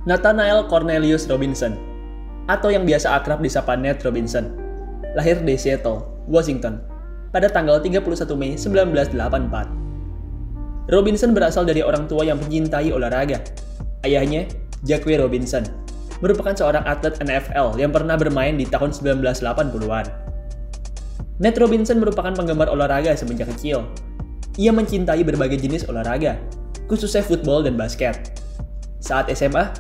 Nathanael Cornelius Robinson, atau yang biasa akrab disapa Nate Robinson, lahir di Seattle, Washington, pada tanggal 31 Mei 1984. Robinson berasal dari orang tua yang mencintai olahraga. Ayahnya, Jackie Robinson, merupakan seorang atlet NFL yang pernah bermain di tahun 1980-an. Nate Robinson merupakan penggemar olahraga semenjak kecil. Ia mencintai berbagai jenis olahraga, khususnya football dan basket. Saat SMA,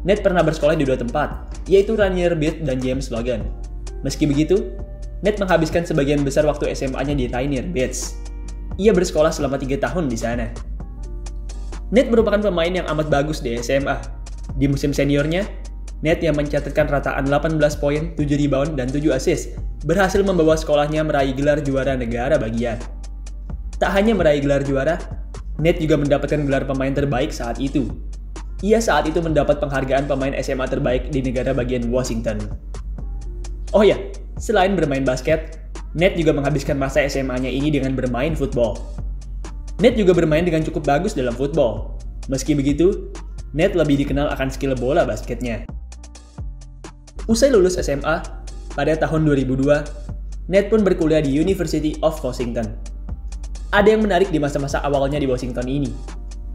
Nate pernah bersekolah di dua tempat, yaitu Rainier Beach dan James Logan. Meski begitu, Nate menghabiskan sebagian besar waktu SMA-nya di Rainier Beach. Ia bersekolah selama 3 tahun di sana. Nate merupakan pemain yang amat bagus di SMA. Di musim seniornya, Nate yang mencatatkan rataan 18 poin, 7 rebound, dan 7 assist, berhasil membawa sekolahnya meraih gelar juara negara bagian. Tak hanya meraih gelar juara, Nate juga mendapatkan gelar pemain terbaik saat itu. Ia saat itu mendapat penghargaan pemain SMA terbaik di negara bagian Washington. Oh ya, selain bermain basket, Nate juga menghabiskan masa SMA-nya ini dengan bermain football. Nate juga bermain dengan cukup bagus dalam football. Meski begitu, Nate lebih dikenal akan skill bola basketnya. Usai lulus SMA, pada tahun 2002, Nate pun berkuliah di University of Washington. Ada yang menarik di masa-masa awalnya di Washington ini.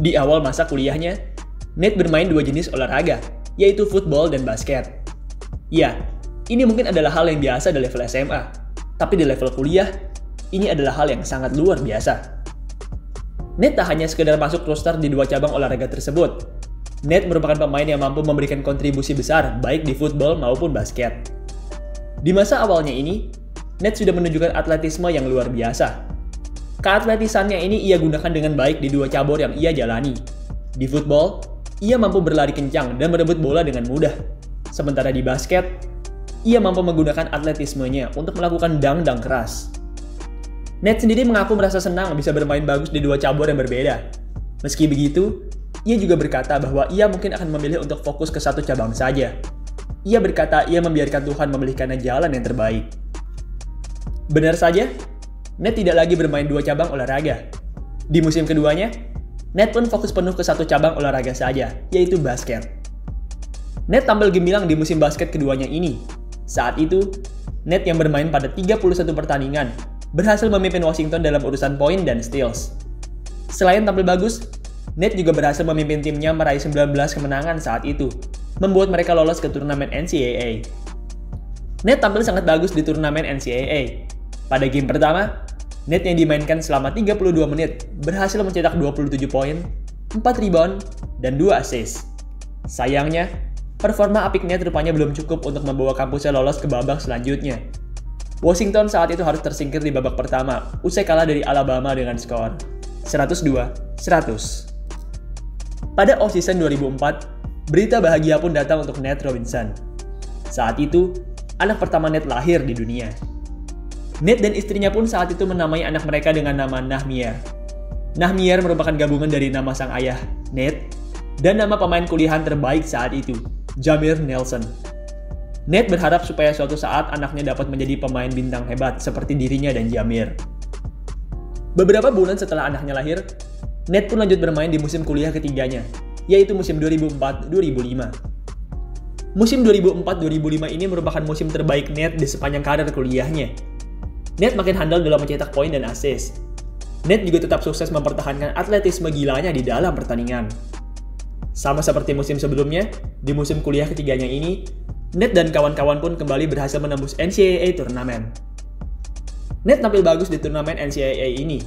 Di awal masa kuliahnya, Nate bermain 2 jenis olahraga, yaitu football dan basket. Ya, ini mungkin adalah hal yang biasa di level SMA, tapi di level kuliah, ini adalah hal yang sangat luar biasa. Nate tak hanya sekedar masuk roster di 2 cabang olahraga tersebut. Nate merupakan pemain yang mampu memberikan kontribusi besar baik di football maupun basket. Di masa awalnya ini, Nate sudah menunjukkan atletisme yang luar biasa. Keatletisannya ini ia gunakan dengan baik di 2 cabur yang ia jalani. Di football, ia mampu berlari kencang dan merebut bola dengan mudah. Sementara di basket, ia mampu menggunakan atletismenya untuk melakukan dunk keras. Nate sendiri mengaku merasa senang bisa bermain bagus di 2 cabur yang berbeda. Meski begitu, ia juga berkata bahwa ia mungkin akan memilih untuk fokus ke 1 cabang saja. Ia berkata ia membiarkan Tuhan memilihkannya jalan yang terbaik. Benar saja, Nate tidak lagi bermain 2 cabang olahraga. Di musim keduanya, Nate pun fokus penuh ke 1 cabang olahraga saja, yaitu basket. Nate tampil gemilang di musim basket keduanya ini. Saat itu, Nate yang bermain pada 31 pertandingan, berhasil memimpin Washington dalam urusan poin dan steals. Selain tampil bagus, Nate juga berhasil memimpin timnya meraih 19 kemenangan saat itu, membuat mereka lolos ke turnamen NCAA. Nate tampil sangat bagus di turnamen NCAA. Pada game pertama, Nate yang dimainkan selama 32 menit berhasil mencetak 27 poin, 4 rebound, dan 2 assist. Sayangnya, performa apik Nate rupanya belum cukup untuk membawa kampusnya lolos ke babak selanjutnya. Washington saat itu harus tersingkir di babak pertama, usai kalah dari Alabama dengan skor 102-100. Pada off-season 2004, berita bahagia pun datang untuk Nate Robinson. Saat itu, anak pertama Nate lahir di dunia. Nate dan istrinya pun saat itu menamai anak mereka dengan nama Nahmier. Nahmier merupakan gabungan dari nama sang ayah, Nate, dan nama pemain kuliahan terbaik saat itu, Jameer Nelson. Nate berharap supaya suatu saat anaknya dapat menjadi pemain bintang hebat seperti dirinya dan Jameer. Beberapa bulan setelah anaknya lahir, Nate pun lanjut bermain di musim kuliah ketiganya, yaitu musim 2004-2005. Musim 2004-2005 ini merupakan musim terbaik Nate di sepanjang karir kuliahnya. Nate makin handal dalam mencetak poin dan assist. Nate juga tetap sukses mempertahankan atletisme gilanya di dalam pertandingan. Sama seperti musim sebelumnya, di musim kuliah ketiganya ini, Nate dan kawan-kawan pun kembali berhasil menembus NCAA turnamen. Nate tampil bagus di turnamen NCAA ini.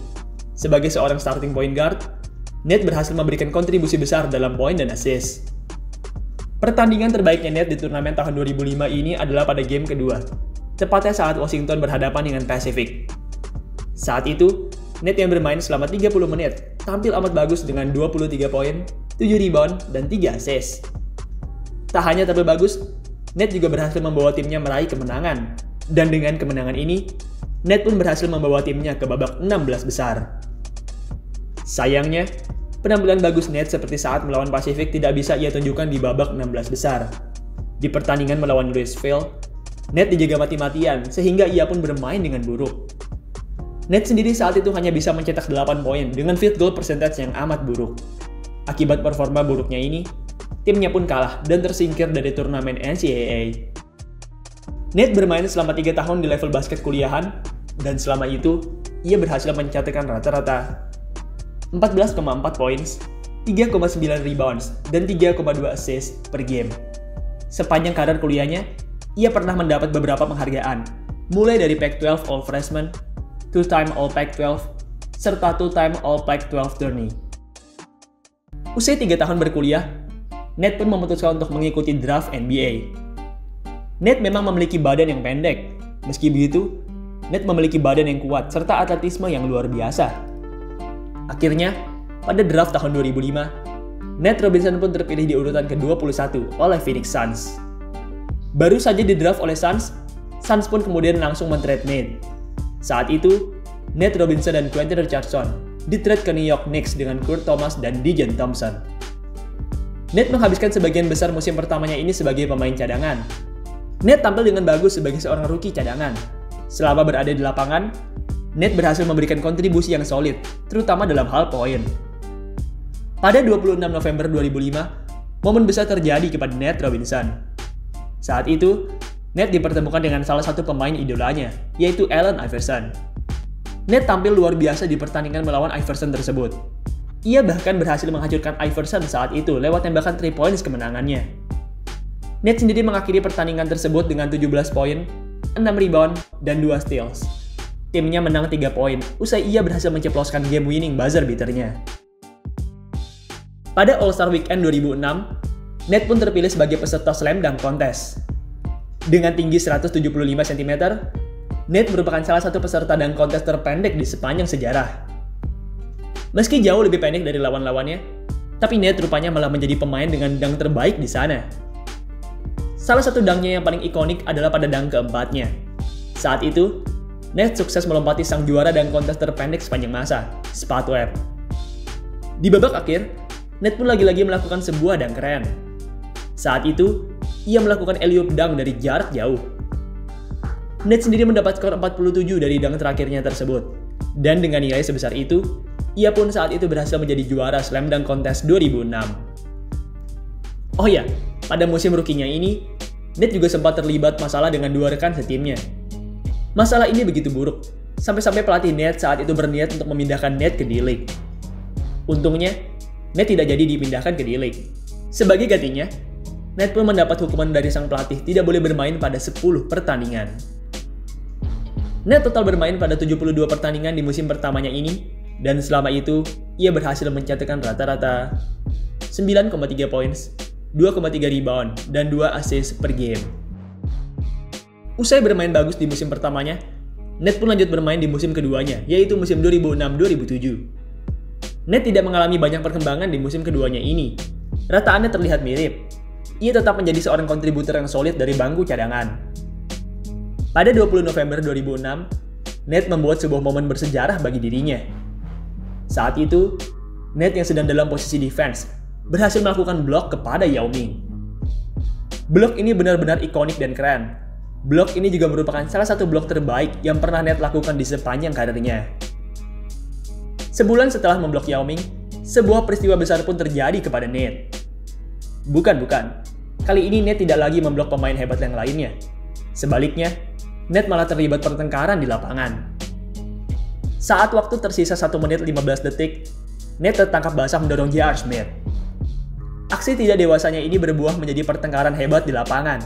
Sebagai seorang starting point guard, Nate berhasil memberikan kontribusi besar dalam poin dan assist. Pertandingan terbaiknya Nate di turnamen tahun 2005 ini adalah pada game kedua, tepatnya saat Washington berhadapan dengan Pacific. Saat itu, Nate yang bermain selama 30 menit tampil amat bagus dengan 23 poin, 7 rebound, dan 3 assist. Tak hanya tampil bagus, Nate juga berhasil membawa timnya meraih kemenangan. Dan dengan kemenangan ini, Nate pun berhasil membawa timnya ke babak 16 besar. Sayangnya, penampilan bagus Nate seperti saat melawan Pacific tidak bisa ia tunjukkan di babak 16 besar. Di pertandingan melawan Louisville, Nate dijaga mati-matian sehingga ia pun bermain dengan buruk. Nate sendiri saat itu hanya bisa mencetak 8 poin dengan field goal percentage yang amat buruk. Akibat performa buruknya ini, Timnya pun kalah dan tersingkir dari turnamen NCAA. Nate bermain selama 3 tahun di level basket kuliahan, dan selama itu, ia berhasil mencatatkan rata-rata 14,4 points, 3,9 rebounds, dan 3,2 assist per game. Sepanjang karir kuliahnya, ia pernah mendapat beberapa penghargaan, mulai dari Pac-12 All-Freshman, 2-time All-Pac-12, serta 2-time All-Pac-12 tourney. Usai 3 tahun berkuliah, Nate pun memutuskan untuk mengikuti draft NBA. Nate memang memiliki badan yang pendek. Meski begitu, Nate memiliki badan yang kuat serta atletisme yang luar biasa. Akhirnya, pada draft tahun 2005, Nate Robinson pun terpilih di urutan ke-21 oleh Phoenix Suns. Baru saja di draft oleh Suns pun kemudian langsung men-trade Nate. Saat itu, Nate Robinson dan Quentin Richardson di-trade ke New York Knicks dengan Kurt Thomas dan Dejan Thompson. Nate menghabiskan sebagian besar musim pertamanya ini sebagai pemain cadangan. Nate tampil dengan bagus sebagai seorang rookie cadangan. Selama berada di lapangan, Nate berhasil memberikan kontribusi yang solid, terutama dalam hal poin. Pada 26 November 2005, momen besar terjadi kepada Nate Robinson. Saat itu, Nate dipertemukan dengan salah satu pemain idolanya, yaitu Allen Iverson. Nate tampil luar biasa di pertandingan melawan Iverson tersebut. Ia bahkan berhasil menghancurkan Iverson saat itu lewat tembakan 3 points kemenangannya. Nate sendiri mengakhiri pertandingan tersebut dengan 17 poin, 6 rebound, dan 2 steals. Timnya menang 3 poin, usai ia berhasil menceploskan game-winning buzzer beater-nya. Pada All-Star Weekend 2006, Nate pun terpilih sebagai peserta Slam Dunk Contest. Dengan tinggi 175 cm, Nate merupakan salah satu peserta dunk contest terpendek di sepanjang sejarah. Meski jauh lebih pendek dari lawan-lawannya, tapi Nate rupanya malah menjadi pemain dengan dunk terbaik di sana. Salah satu dunknya yang paling ikonik adalah pada dunk keempatnya. Saat itu, Nate sukses melompati sang juara dunk contest terpendek sepanjang masa, Spud Webb. Di babak akhir, Nate pun lagi-lagi melakukan sebuah dunk keren. Saat itu, ia melakukan alley-oop dunk dari jarak jauh. Nate sendiri mendapat skor 47 dari dunk terakhirnya tersebut. Dan dengan nilai sebesar itu, ia pun saat itu berhasil menjadi juara Slam Dunk Contest 2006. Oh ya, pada musim rookie-nya ini, Nate juga sempat terlibat masalah dengan 2 rekan setimnya. Masalah ini begitu buruk, sampai-sampai pelatih Nate saat itu berniat untuk memindahkan Nate ke D-League. Untungnya, Nate tidak jadi dipindahkan ke D-League. Sebagai gantinya, Nate pun mendapat hukuman dari sang pelatih tidak boleh bermain pada 10 pertandingan. Nate total bermain pada 72 pertandingan di musim pertamanya ini, dan selama itu, ia berhasil mencatatkan rata-rata 9,3 points, 2,3 rebound, dan 2 assist per game. Usai bermain bagus di musim pertamanya, Nate pun lanjut bermain di musim keduanya, yaitu musim 2006-2007. Nate tidak mengalami banyak perkembangan di musim keduanya ini. Rataannya terlihat mirip. Ia tetap menjadi seorang kontributor yang solid dari bangku cadangan. Pada 20 November 2006, Nate membuat sebuah momen bersejarah bagi dirinya. Saat itu, Nate yang sedang dalam posisi defense berhasil melakukan blok kepada Yao Ming. Blok ini benar-benar ikonik dan keren. Blok ini juga merupakan salah satu blok terbaik yang pernah Nate lakukan di sepanjang karirnya. Sebulan setelah memblok Yao Ming, sebuah peristiwa besar pun terjadi kepada Nate. Bukan. Kali ini Nate tidak lagi memblok pemain hebat yang lainnya. Sebaliknya, Nate malah terlibat pertengkaran di lapangan. Saat waktu tersisa 1 menit 15 detik, Nate tertangkap basah mendorong J.R. Smith. Aksi tidak dewasanya ini berbuah menjadi pertengkaran hebat di lapangan.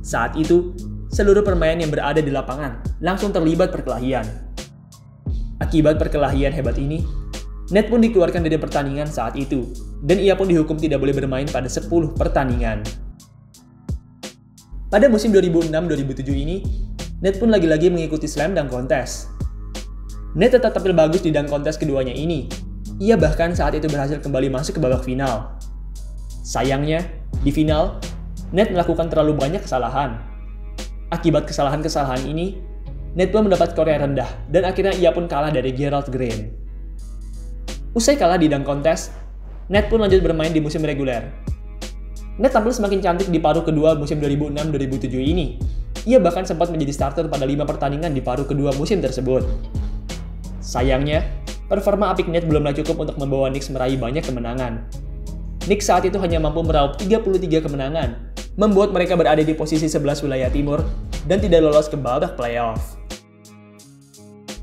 Saat itu, seluruh pemain yang berada di lapangan langsung terlibat perkelahian. Akibat perkelahian hebat ini, Nate pun dikeluarkan dari pertandingan saat itu, dan ia pun dihukum tidak boleh bermain pada 10 pertandingan. Pada musim 2006-2007 ini, Nate pun lagi-lagi mengikuti Slam Dunk Contest. Nate tetap tampil bagus di dunk contest keduanya ini. Ia bahkan saat itu berhasil kembali masuk ke babak final. Sayangnya, di final, Nate melakukan terlalu banyak kesalahan. Akibat kesalahan-kesalahan ini, Nate pun mendapat skor yang rendah dan akhirnya ia pun kalah dari Gerald Green. Usai kalah di dunk contest, Nate pun lanjut bermain di musim reguler. Nate tampil semakin cantik di paruh kedua musim 2006-2007 ini. Ia bahkan sempat menjadi starter pada 5 pertandingan di paruh kedua musim tersebut. Sayangnya, performa apik Nate belumlah cukup untuk membawa Knicks meraih banyak kemenangan. Knicks saat itu hanya mampu meraup 33 kemenangan, membuat mereka berada di posisi 11 wilayah timur dan tidak lolos ke babak playoff.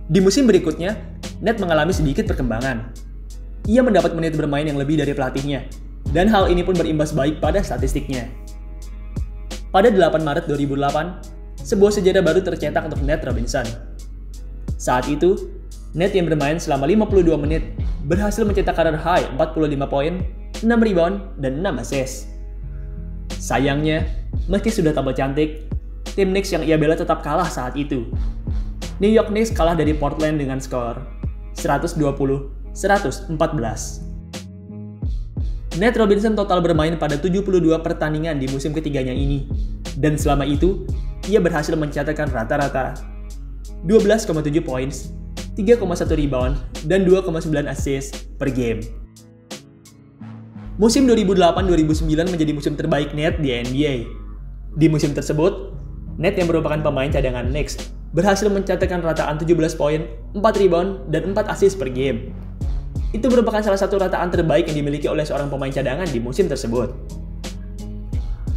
Di musim berikutnya, Nets mengalami sedikit perkembangan. Ia mendapat menit bermain yang lebih dari pelatihnya, dan hal ini pun berimbas baik pada statistiknya. Pada 8 Maret 2008, sebuah sejarah baru tercetak untuk Nate Robinson. Saat itu, Nate yang bermain selama 52 menit berhasil mencetak karir high 45 poin, 6 rebound, dan 6 assist. Sayangnya, meski sudah tampil cantik, tim Knicks yang ia bela tetap kalah saat itu. New York Knicks kalah dari Portland dengan skor 120-114. Nate Robinson total bermain pada 72 pertandingan di musim ketiganya ini, dan selama itu, ia berhasil mencatatkan rata-rata 12,7 points, 3,1 rebound, dan 2,9 assist per game. Musim 2008-2009 menjadi musim terbaik Nate di NBA. Di musim tersebut, Nate yang merupakan pemain cadangan Knicks berhasil mencatatkan rataan 17 poin, 4 rebound, dan 4 assist per game. Itu merupakan salah satu rataan terbaik yang dimiliki oleh seorang pemain cadangan di musim tersebut.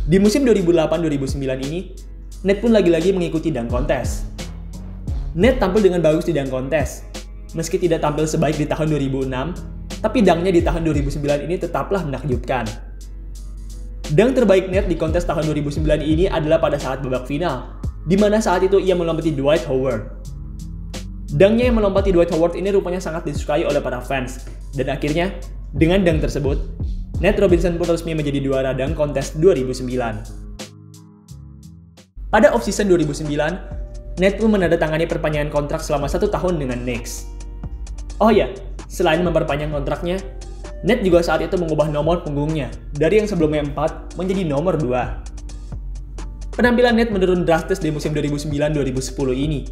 Di musim 2008-2009 ini, Nate pun lagi-lagi mengikuti dunk contest. Nate tampil dengan bagus di dunk contest. Meski tidak tampil sebaik di tahun 2006, tapi dunknya di tahun 2009 ini tetaplah menakjubkan. Dunk terbaik Nate di kontes tahun 2009 ini adalah pada saat babak final, di mana saat itu ia melompati Dwight Howard. Dunknya yang melompati Dwight Howard ini rupanya sangat disukai oleh para fans, dan akhirnya, dengan dunk tersebut, Nate Robinson pun resmi menjadi juara dunk contest 2009. Pada off-season 2009, Nate pun menandatangani perpanjangan kontrak selama 1 tahun dengan Knicks. Oh ya, selain memperpanjang kontraknya, Nate juga saat itu mengubah nomor punggungnya dari yang sebelumnya 4 menjadi nomor 2. Penampilan Nate menurun drastis di musim 2009-2010 ini.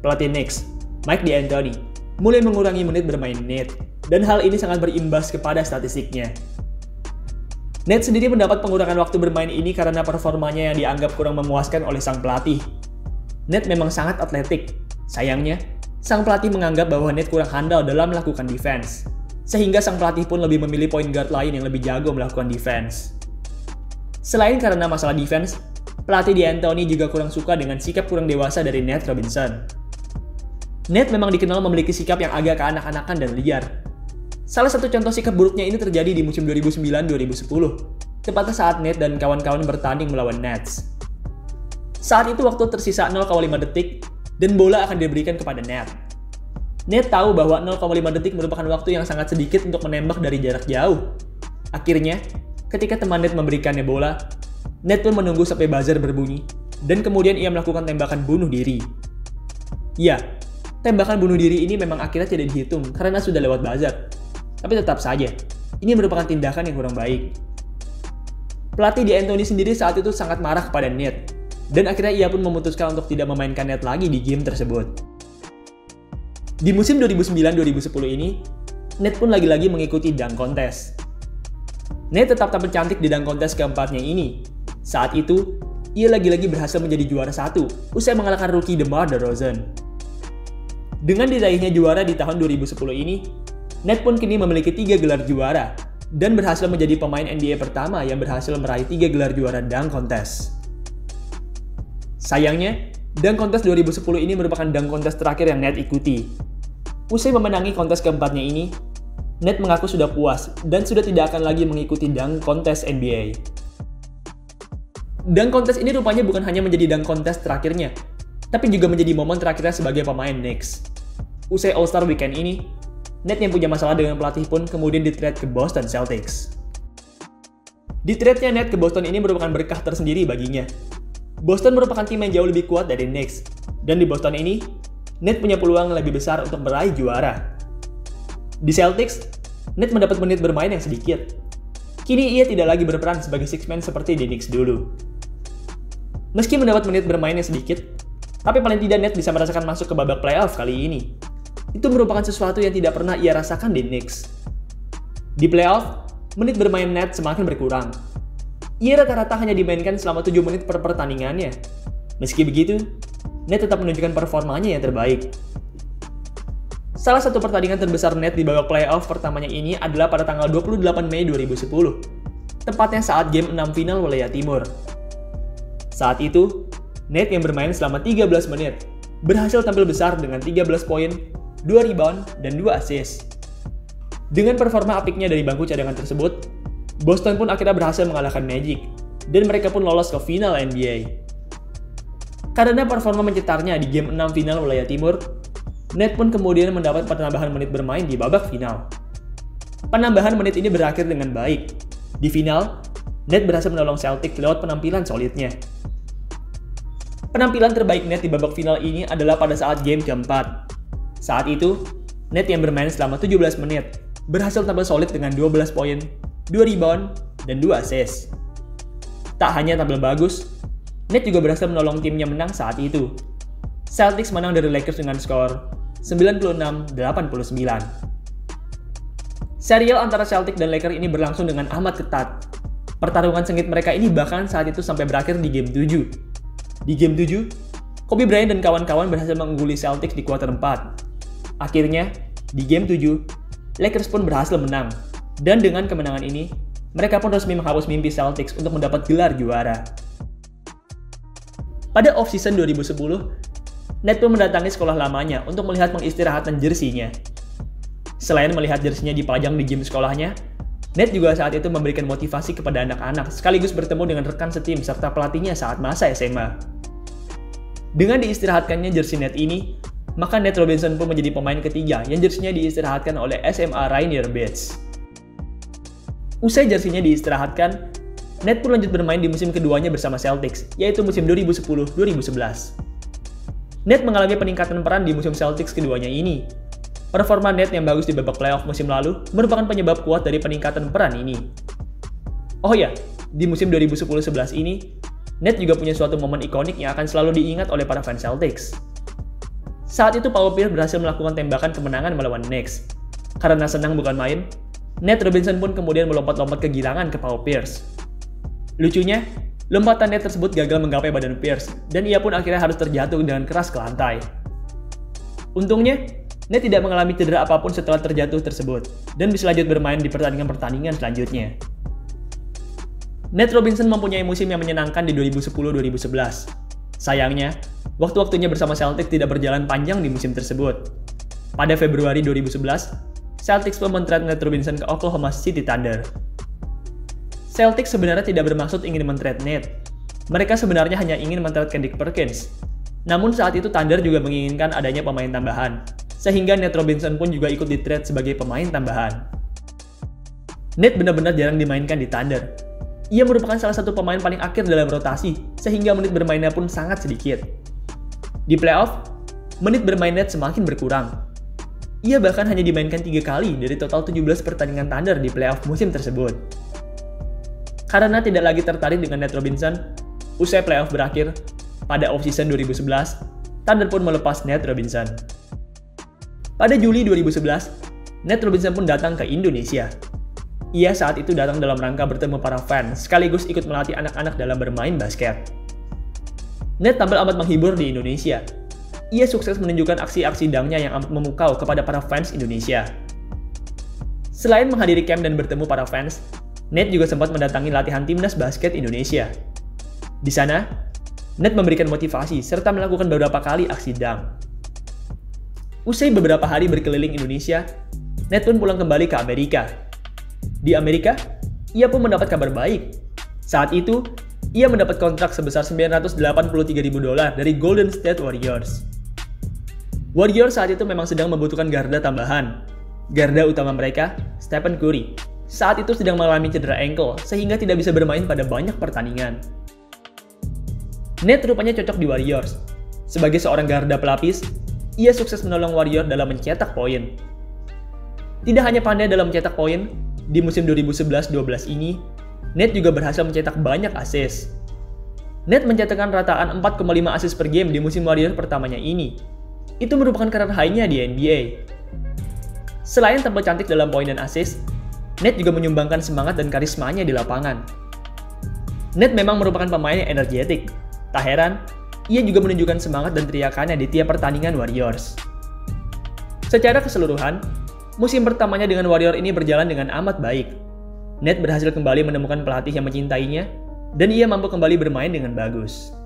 Pelatih Knicks, Mike D'Antoni, mulai mengurangi menit bermain Nate, dan hal ini sangat berimbas kepada statistiknya. Nate sendiri mendapat pengurangan waktu bermain ini karena performanya yang dianggap kurang memuaskan oleh sang pelatih. Nate memang sangat atletik. Sayangnya, sang pelatih menganggap bahwa Nate kurang handal dalam melakukan defense, sehingga sang pelatih pun lebih memilih point guard lain yang lebih jago melakukan defense. Selain karena masalah defense, pelatih D'Antoni juga kurang suka dengan sikap kurang dewasa dari Nate Robinson. Nate memang dikenal memiliki sikap yang agak kekanak-kanakan dan liar. Salah satu contoh sikap buruknya ini terjadi di musim 2009-2010, tepatnya saat Nate dan kawan-kawan bertanding melawan Nets. Saat itu waktu tersisa 0,5 detik, dan bola akan diberikan kepada Nate. Nate tahu bahwa 0,5 detik merupakan waktu yang sangat sedikit untuk menembak dari jarak jauh. Akhirnya, ketika teman Nate memberikannya bola, Nate pun menunggu sampai buzzer berbunyi, dan kemudian ia melakukan tembakan bunuh diri. Ya, tembakan bunuh diri ini memang akhirnya tidak dihitung karena sudah lewat buzzer. Tapi tetap saja, ini merupakan tindakan yang kurang baik. Pelatih D'Antoni sendiri saat itu sangat marah kepada Nate, dan akhirnya ia pun memutuskan untuk tidak memainkan Nate lagi di game tersebut. Di musim 2009-2010 ini, Nate pun lagi-lagi mengikuti dunk contest. Nate tetap tampil cantik di dunk contest keempatnya ini. Saat itu, ia lagi-lagi berhasil menjadi juara 1 usai mengalahkan rookie DeMar DeRozan. Dengan diraihnya juara di tahun 2010 ini, Nate pun kini memiliki 3 gelar juara dan berhasil menjadi pemain NBA pertama yang berhasil meraih 3 gelar juara dunk contest. Sayangnya, dunk contest 2010 ini merupakan dunk contest terakhir yang Nate ikuti. Usai memenangi kontes keempatnya ini, Nate mengaku sudah puas dan sudah tidak akan lagi mengikuti dunk contest NBA. Dunk contest ini rupanya bukan hanya menjadi dunk contest terakhirnya, tapi juga menjadi momen terakhirnya sebagai pemain Knicks. Usai All-Star Weekend ini, Nate yang punya masalah dengan pelatih pun kemudian di-trade ke Boston Celtics. Di-trade-nya Nate ke Boston ini merupakan berkah tersendiri baginya. Boston merupakan tim yang jauh lebih kuat dari Knicks, dan di Boston ini, Nate punya peluang lebih besar untuk meraih juara. Di Celtics, Nate mendapat menit bermain yang sedikit. Kini ia tidak lagi berperan sebagai six man seperti di Knicks dulu. Meski mendapat menit bermain yang sedikit, tapi paling tidak Nate bisa merasakan masuk ke babak playoff kali ini. Itu merupakan sesuatu yang tidak pernah ia rasakan di Knicks. Di playoff, menit bermain Nate semakin berkurang. Ia rata-rata hanya dimainkan selama 7 menit per pertandingannya. Meski begitu, Nate tetap menunjukkan performanya yang terbaik. Salah satu pertandingan terbesar Nets di babak playoff pertamanya ini adalah pada tanggal 28 Mei 2010, tepatnya saat game 6 final wilayah timur. Saat itu, Nets yang bermain selama 13 menit berhasil tampil besar dengan 13 poin, 2 rebound, dan 2 assist. Dengan performa apiknya dari bangku cadangan tersebut, Boston pun akhirnya berhasil mengalahkan Magic, dan mereka pun lolos ke final NBA. Karena performa mencetarnya di game 6 final wilayah timur, Nets pun kemudian mendapat penambahan menit bermain di babak final. Penambahan menit ini berakhir dengan baik. Di final, Nets berhasil menolong Celtics lewat penampilan solidnya. Penampilan terbaik Nets di babak final ini adalah pada saat game keempat. Saat itu, Nets yang bermain selama 17 menit berhasil tampil solid dengan 12 poin, 2 rebound, dan 2 assist. Tak hanya tampil bagus, Nets juga berhasil menolong timnya menang saat itu. Celtics menang dari Lakers dengan skor 96-89. Serial antara Celtics dan Lakers ini berlangsung dengan amat ketat. Pertarungan sengit mereka ini bahkan saat itu sampai berakhir di game 7. Di game 7, Kobe Bryant dan kawan-kawan berhasil mengungguli Celtics di kuarter 4. Akhirnya, di game 7, Lakers pun berhasil menang. Dan dengan kemenangan ini, mereka pun resmi menghapus mimpi Celtics untuk mendapat gelar juara. Pada off-season 2010, Nets pun mendatangi sekolah lamanya untuk melihat pengistirahatan jersinya. Selain melihat jersinya dipajang di gym sekolahnya, Nets juga saat itu memberikan motivasi kepada anak-anak sekaligus bertemu dengan rekan setim serta pelatihnya saat masa SMA. Dengan diistirahatkannya jersey Nets ini, maka Nate Robinson pun menjadi pemain ketiga yang jersinya diistirahatkan oleh SMA Rainier Bears. Usai jersinya diistirahatkan, Nets pun lanjut bermain di musim keduanya bersama Celtics, yaitu musim 2010-2011. Nets mengalami peningkatan peran di musim Celtics keduanya ini. Performa Nets yang bagus di babak playoff musim lalu merupakan penyebab kuat dari peningkatan peran ini. Oh ya, di musim 2010-11 ini, Nets juga punya suatu momen ikonik yang akan selalu diingat oleh para fans Celtics. Saat itu Paul Pierce berhasil melakukan tembakan kemenangan melawan Knicks. Karena senang bukan main, Nate Robinson pun kemudian melompat-lompat kegirangan ke Paul Pierce. Lucunya, lompatan Nate tersebut gagal menggapai badan Pierce, dan ia pun akhirnya harus terjatuh dengan keras ke lantai. Untungnya, Nate tidak mengalami cedera apapun setelah terjatuh tersebut, dan bisa lanjut bermain di pertandingan-pertandingan selanjutnya. Nate Robinson mempunyai musim yang menyenangkan di 2010-2011. Sayangnya, waktu-waktunya bersama Celtics tidak berjalan panjang di musim tersebut. Pada Februari 2011, Celtics pun men-trade Nate Robinson ke Oklahoma City Thunder. Celtics sebenarnya tidak bermaksud ingin men-trade Nate. Mereka sebenarnya hanya ingin men-trade Kendrick Perkins. Namun saat itu Thunder juga menginginkan adanya pemain tambahan, sehingga Nate Robinson pun juga ikut di-trade sebagai pemain tambahan. Nate benar-benar jarang dimainkan di Thunder. Ia merupakan salah satu pemain paling akhir dalam rotasi, sehingga menit bermainnya pun sangat sedikit. Di playoff, menit bermain Nate semakin berkurang. Ia bahkan hanya dimainkan 3 kali dari total 17 pertandingan Thunder di playoff musim tersebut. Karena tidak lagi tertarik dengan Nate Robinson, usai playoff berakhir, pada off-season 2011, Thunder pun melepas Nate Robinson. Pada Juli 2011, Nate Robinson pun datang ke Indonesia. Ia saat itu datang dalam rangka bertemu para fans, sekaligus ikut melatih anak-anak dalam bermain basket. Nate tampil amat menghibur di Indonesia. Ia sukses menunjukkan aksi-aksi dangnya yang amat memukau kepada para fans Indonesia. Selain menghadiri camp dan bertemu para fans, Nate juga sempat mendatangi latihan timnas basket Indonesia. Di sana, Nate memberikan motivasi serta melakukan beberapa kali aksi dang. Usai beberapa hari berkeliling Indonesia, Nate pun pulang kembali ke Amerika. Di Amerika, ia pun mendapat kabar baik. Saat itu, ia mendapat kontrak sebesar $983.000 dari Golden State Warriors. Warriors saat itu memang sedang membutuhkan garda tambahan. Garda utama mereka, Stephen Curry, saat itu sedang mengalami cedera ankle sehingga tidak bisa bermain pada banyak pertandingan. Nate rupanya cocok di Warriors. Sebagai seorang garda pelapis, ia sukses menolong Warriors dalam mencetak poin. Tidak hanya pandai dalam mencetak poin, di musim 2011-12 ini, Nate juga berhasil mencetak banyak assist. Nate mencetakkan rataan 4,5 assist per game di musim Warriors pertamanya ini. Itu merupakan career high-nya di NBA. Selain tampil cantik dalam poin dan assist, Nate juga menyumbangkan semangat dan karismanya di lapangan. Nate memang merupakan pemain yang energetik. Tak heran, ia juga menunjukkan semangat dan teriakannya di tiap pertandingan Warriors. Secara keseluruhan, musim pertamanya dengan Warrior ini berjalan dengan amat baik. Ned berhasil kembali menemukan pelatih yang mencintainya, dan ia mampu kembali bermain dengan bagus.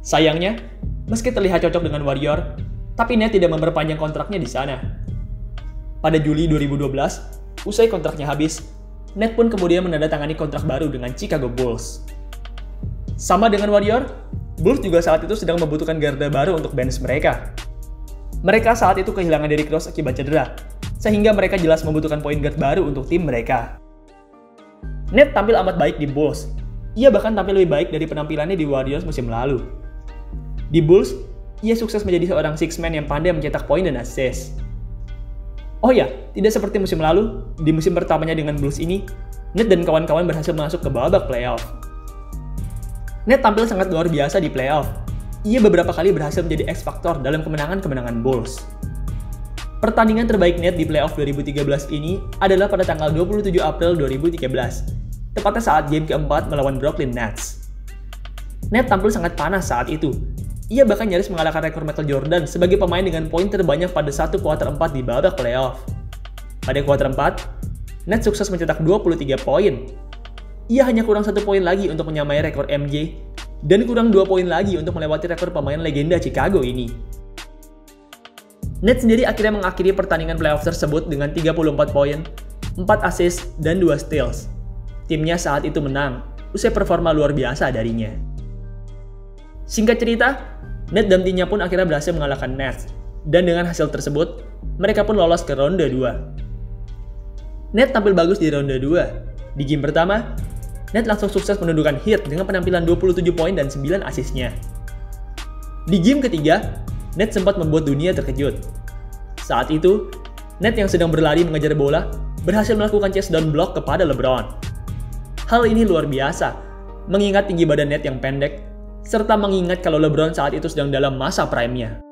Sayangnya, meski terlihat cocok dengan Warrior, tapi Ned tidak memperpanjang kontraknya di sana. Pada Juli 2012, usai kontraknya habis, Ned pun kemudian menandatangani kontrak baru dengan Chicago Bulls. Sama dengan Warrior, Bulls juga saat itu sedang membutuhkan garda baru untuk bench mereka. Mereka saat itu kehilangan Derrick Rose akibat cedera, sehingga mereka jelas membutuhkan point guard baru untuk tim mereka. Ned tampil amat baik di Bulls. Ia bahkan tampil lebih baik dari penampilannya di Warriors musim lalu. Di Bulls, ia sukses menjadi seorang six man yang pandai mencetak poin dan assist. Oh ya, tidak seperti musim lalu, di musim pertamanya dengan Bulls ini, Ned dan kawan-kawan berhasil masuk ke babak playoff. Ned tampil sangat luar biasa di playoff. Ia beberapa kali berhasil menjadi X-Factor dalam kemenangan-kemenangan Bulls. Pertandingan terbaik Ned di playoff 2013 ini adalah pada tanggal 27 April 2013, tepatnya saat game keempat melawan Brooklyn Nets. Ned tampil sangat panas saat itu. Ia bahkan nyaris mengalahkan rekor Michael Jordan sebagai pemain dengan poin terbanyak pada satu kuarter 4 di babak playoff. Pada kuarter 4, Ned sukses mencetak 23 poin. Ia hanya kurang 1 poin lagi untuk menyamai rekor MJ, dan kurang 2 poin lagi untuk melewati rekor pemain legenda Chicago ini. Ned sendiri akhirnya mengakhiri pertandingan playoff tersebut dengan 34 poin, 4 assist, dan 2 steals. Timnya saat itu menang, usai performa luar biasa darinya. Singkat cerita, Ned dan timnya pun akhirnya berhasil mengalahkan Nets, dan dengan hasil tersebut, mereka pun lolos ke ronde 2. Ned tampil bagus di ronde 2. Di game pertama, Ned langsung sukses menundukkan Heat dengan penampilan 27 poin dan 9 asisnya. Di game ketiga, Ned sempat membuat dunia terkejut. Saat itu, Ned yang sedang berlari mengejar bola berhasil melakukan chase down block kepada LeBron. Hal ini luar biasa, mengingat tinggi badan Ned yang pendek, serta mengingat kalau LeBron saat itu sedang dalam masa prime-nya.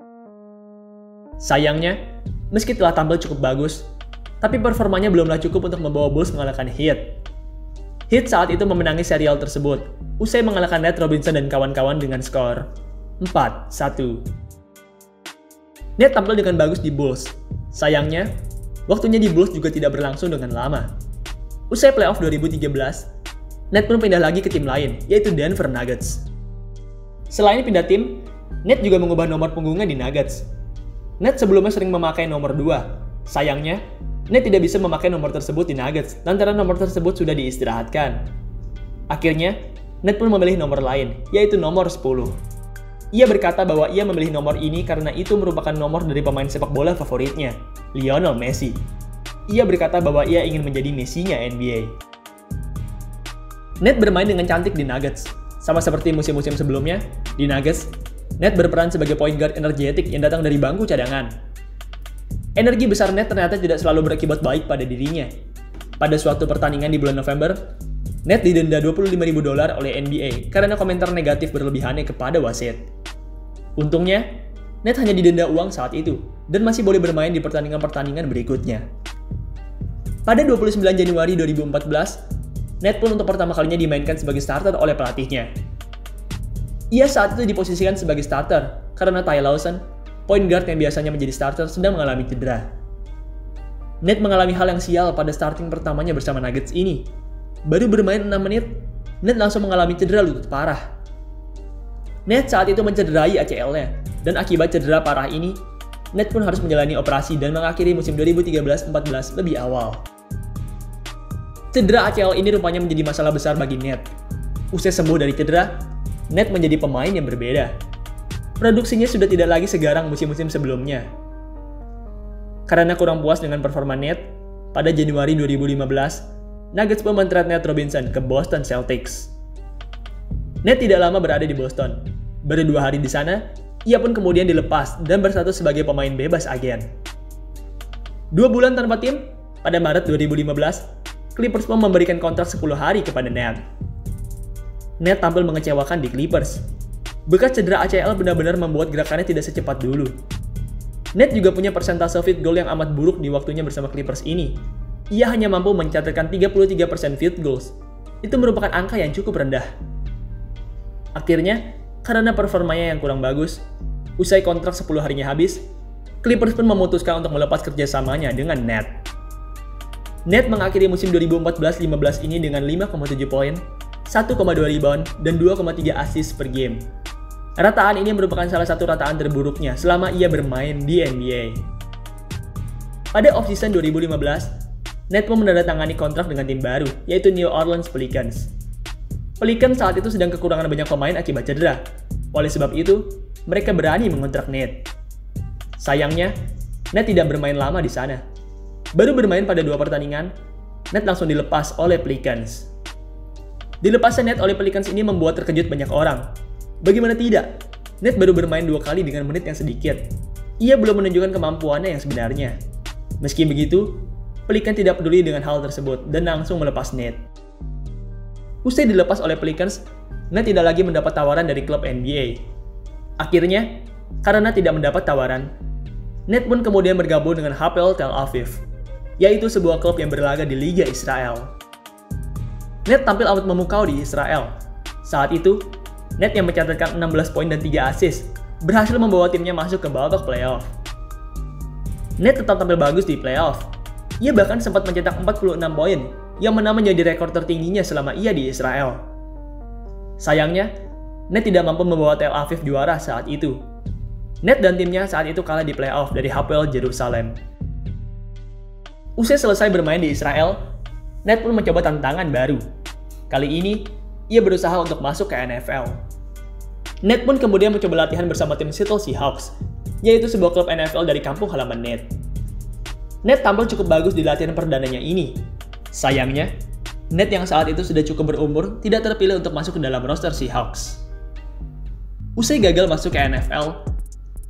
Sayangnya, meski telah tampil cukup bagus, tapi performanya belumlah cukup untuk membawa Bulls mengalahkan Heat. Heat saat itu memenangi serial tersebut, usai mengalahkan Nate Robinson dan kawan-kawan dengan skor 4-1. Nate tampil dengan bagus di Bulls. Sayangnya, waktunya di Bulls juga tidak berlangsung dengan lama. Usai playoff 2013, Nate pun pindah lagi ke tim lain, yaitu Denver Nuggets. Selain pindah tim, Nate juga mengubah nomor punggungnya di Nuggets. Nate sebelumnya sering memakai nomor 2. Sayangnya, Nate tidak bisa memakai nomor tersebut di Nuggets, lantaran nomor tersebut sudah diistirahatkan. Akhirnya, Nate pun memilih nomor lain, yaitu nomor 10. Ia berkata bahwa ia memilih nomor ini karena itu merupakan nomor dari pemain sepak bola favoritnya, Lionel Messi. Ia berkata bahwa ia ingin menjadi Messi-nya NBA. Nate bermain dengan cantik di Nuggets. Sama seperti musim-musim sebelumnya, di Nuggets, Nate berperan sebagai point guard energetik yang datang dari bangku cadangan. Energi besar Nate ternyata tidak selalu berakibat baik pada dirinya. Pada suatu pertandingan di bulan November, Nate didenda $25.000 oleh NBA karena komentar negatif berlebihannya kepada wasit. Untungnya, Nate hanya didenda uang saat itu dan masih boleh bermain di pertandingan-pertandingan berikutnya. Pada 29 Januari 2014, Nate pun untuk pertama kalinya dimainkan sebagai starter oleh pelatihnya. Ia saat itu diposisikan sebagai starter karena Ty Lawson, point guard yang biasanya menjadi starter, sedang mengalami cedera. Nate mengalami hal yang sial pada starting pertamanya bersama Nuggets ini. Baru bermain 6 menit, Nate langsung mengalami cedera lutut parah. Nate saat itu mencederai ACL-nya, dan akibat cedera parah ini, Nate pun harus menjalani operasi dan mengakhiri musim 2013-14 lebih awal. Cedera ACL ini rupanya menjadi masalah besar bagi Nate. Usai sembuh dari cedera, Nate menjadi pemain yang berbeda. Produksinya sudah tidak lagi segarang musim-musim sebelumnya. Karena kurang puas dengan performa Nate, pada Januari 2015, Nuggets pun men-trade Nate Robinson ke Boston Celtics. Nate tidak lama berada di Boston. Baru 2 hari di sana, ia pun kemudian dilepas dan berstatus sebagai pemain bebas agen. 2 bulan tanpa tim, pada Maret 2015, Clippers pun memberikan kontrak 10 hari kepada Nate. Nate tampil mengecewakan di Clippers. Bekas cedera ACL benar-benar membuat gerakannya tidak secepat dulu. Nate juga punya persentase field goal yang amat buruk di waktunya bersama Clippers ini. Ia hanya mampu mencatatkan 33% field goals. Itu merupakan angka yang cukup rendah. Akhirnya, karena performanya yang kurang bagus, usai kontrak 10 harinya habis, Clippers pun memutuskan untuk melepas kerjasamanya dengan Nets. Nets mengakhiri musim 2014-15 ini dengan 5,7 poin, 1,2 rebound, dan 2,3 assist per game. Rataan ini merupakan salah satu rataan terburuknya selama ia bermain di NBA. Pada offseason 2015, Nets pun menandatangani kontrak dengan tim baru, yaitu New Orleans Pelicans. Pelicans saat itu sedang kekurangan banyak pemain akibat cedera. Oleh sebab itu, mereka berani mengontrak Nets. Sayangnya, Nets tidak bermain lama di sana. Baru bermain pada 2 pertandingan, Nets langsung dilepas oleh Pelicans. Dilepasnya Nets oleh Pelicans ini membuat terkejut banyak orang. Bagaimana tidak? Nets baru bermain 2 kali dengan menit yang sedikit. Ia belum menunjukkan kemampuannya yang sebenarnya. Meski begitu, Pelicans tidak peduli dengan hal tersebut dan langsung melepas Nets. Usai dilepas oleh Pelicans, Nets tidak lagi mendapat tawaran dari klub NBA. Akhirnya, karena tidak mendapat tawaran, Nets pun kemudian bergabung dengan Hapoel Tel Aviv, yaitu sebuah klub yang berlaga di Liga Israel. Nets tampil amat memukau di Israel. Saat itu, Nets yang mencatatkan 16 poin dan 3 assist berhasil membawa timnya masuk ke babak playoff. Nets tetap tampil bagus di playoff. Ia bahkan sempat mencetak 46 poin, yang mana menjadi rekor tertingginya selama ia di Israel. Sayangnya, Nets tidak mampu membawa Tel Aviv juara saat itu. Nets dan timnya saat itu kalah di playoff dari Hapoel Jerusalem. Usai selesai bermain di Israel, Nets pun mencoba tantangan baru. Kali ini, ia berusaha untuk masuk ke NFL. Nets pun kemudian mencoba latihan bersama tim Seattle Seahawks, yaitu sebuah klub NFL dari kampung halaman Nets. Nets tampil cukup bagus di latihan perdananya ini. Sayangnya, Nets yang saat itu sudah cukup berumur tidak terpilih untuk masuk ke dalam roster Seahawks. Usai gagal masuk ke NFL,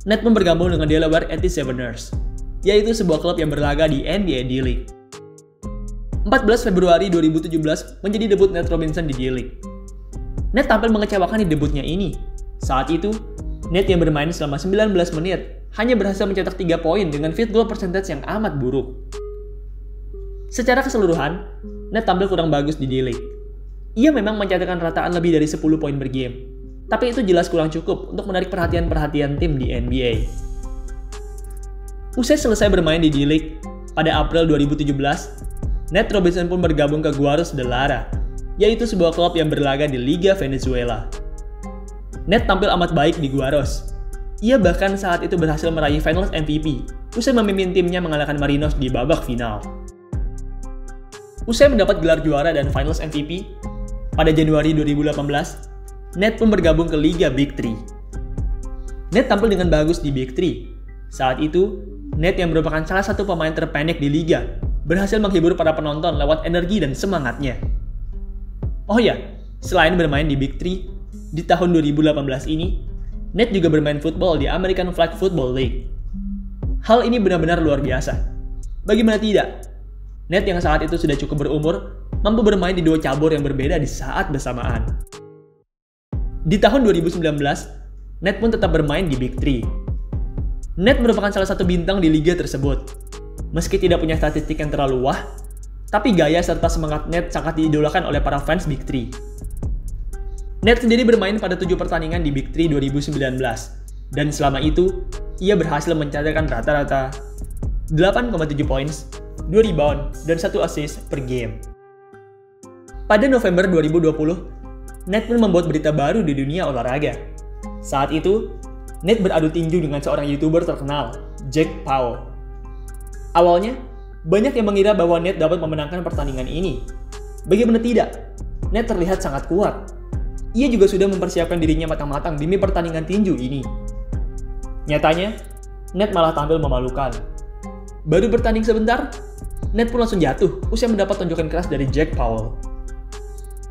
Nets pun bergabung dengan Delaware 87ers, yaitu sebuah klub yang berlaga di NBA D-League. 14 Februari 2017 menjadi debut Nate Robinson di D-League. Nate tampil mengecewakan di debutnya ini. Saat itu, Nate yang bermain selama 19 menit hanya berhasil mencetak 3 poin dengan field goal percentage yang amat buruk. Secara keseluruhan, Nate tampil kurang bagus di D-League. Ia memang mencatatkan rataan lebih dari 10 poin per game, tapi itu jelas kurang cukup untuk menarik perhatian tim di NBA. Usai selesai bermain di D-League, pada April 2017, Nate Robinson pun bergabung ke Guaros de Lara, yaitu sebuah klub yang berlaga di Liga Venezuela. Nate tampil amat baik di Guaros. Ia bahkan saat itu berhasil meraih Finals MVP, usai memimpin timnya mengalahkan Marinos di babak final. Usai mendapat gelar juara dan Finals MVP, pada Januari 2018, Nate pun bergabung ke Liga Big 3. Nate tampil dengan bagus di Big 3. Saat itu, Nate yang merupakan salah satu pemain terpendek di liga, berhasil menghibur para penonton lewat energi dan semangatnya. Oh ya, selain bermain di Big 3, di tahun 2018 ini, Nate juga bermain football di American Flag Football League. Hal ini benar-benar luar biasa. Bagaimana tidak? Nate yang saat itu sudah cukup berumur, mampu bermain di 2 cabur yang berbeda di saat bersamaan. Di tahun 2019, Nate pun tetap bermain di Big 3. Nate merupakan salah satu bintang di liga tersebut. Meski tidak punya statistik yang terlalu wah, tapi gaya serta semangat Nate sangat diidolakan oleh para fans Big 3. Nate sendiri bermain pada 7 pertandingan di Big 3 2019, dan selama itu, ia berhasil mencatatkan rata-rata 8,7 points, 2 rebound, dan 1 assist per game. Pada November 2020, Nate pun membuat berita baru di dunia olahraga. Saat itu, Nate beradu tinju dengan seorang YouTuber terkenal, Jack Paul. Awalnya, banyak yang mengira bahwa Nate dapat memenangkan pertandingan ini. Bagaimana tidak? Nate terlihat sangat kuat. Ia juga sudah mempersiapkan dirinya matang-matang demi pertandingan tinju ini. Nyatanya, Nate malah tampil memalukan. Baru bertanding sebentar, Nate pun langsung jatuh usai mendapat tonjokan keras dari Jack Paul.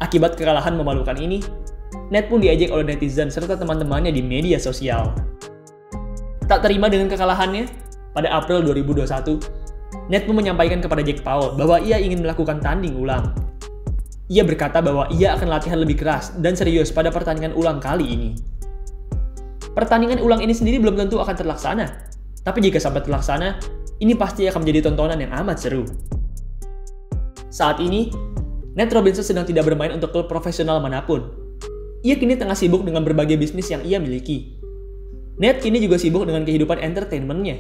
Akibat kekalahan memalukan ini, Nate pun diejek oleh netizen serta teman-temannya di media sosial. Tak terima dengan kekalahannya, pada April 2021, Nate pun menyampaikan kepada Jack Paul bahwa ia ingin melakukan tanding ulang. Ia berkata bahwa ia akan latihan lebih keras dan serius pada pertandingan ulang kali ini. Pertandingan ulang ini sendiri belum tentu akan terlaksana, tapi jika sampai terlaksana, ini pasti akan menjadi tontonan yang amat seru. Saat ini, Nate Robinson sedang tidak bermain untuk klub profesional manapun. Ia kini tengah sibuk dengan berbagai bisnis yang ia miliki. Nate kini juga sibuk dengan kehidupan entertainment-nya.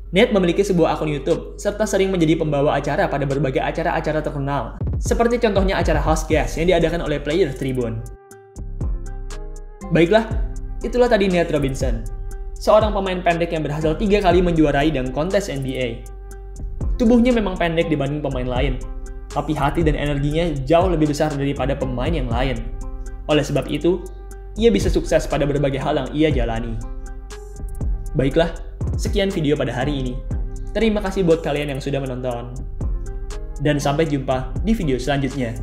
Nate memiliki sebuah akun YouTube, serta sering menjadi pembawa acara pada berbagai acara-acara terkenal, seperti contohnya acara House Guest yang diadakan oleh Players Tribune. Baiklah, itulah tadi Nate Robinson, seorang pemain pendek yang berhasil 3 kali menjuarai dunk kontes NBA. Tubuhnya memang pendek dibanding pemain lain, tapi hati dan energinya jauh lebih besar daripada pemain yang lain. Oleh sebab itu, ia bisa sukses pada berbagai hal yang ia jalani. Baiklah, sekian video pada hari ini. Terima kasih buat kalian yang sudah menonton. Dan sampai jumpa di video selanjutnya.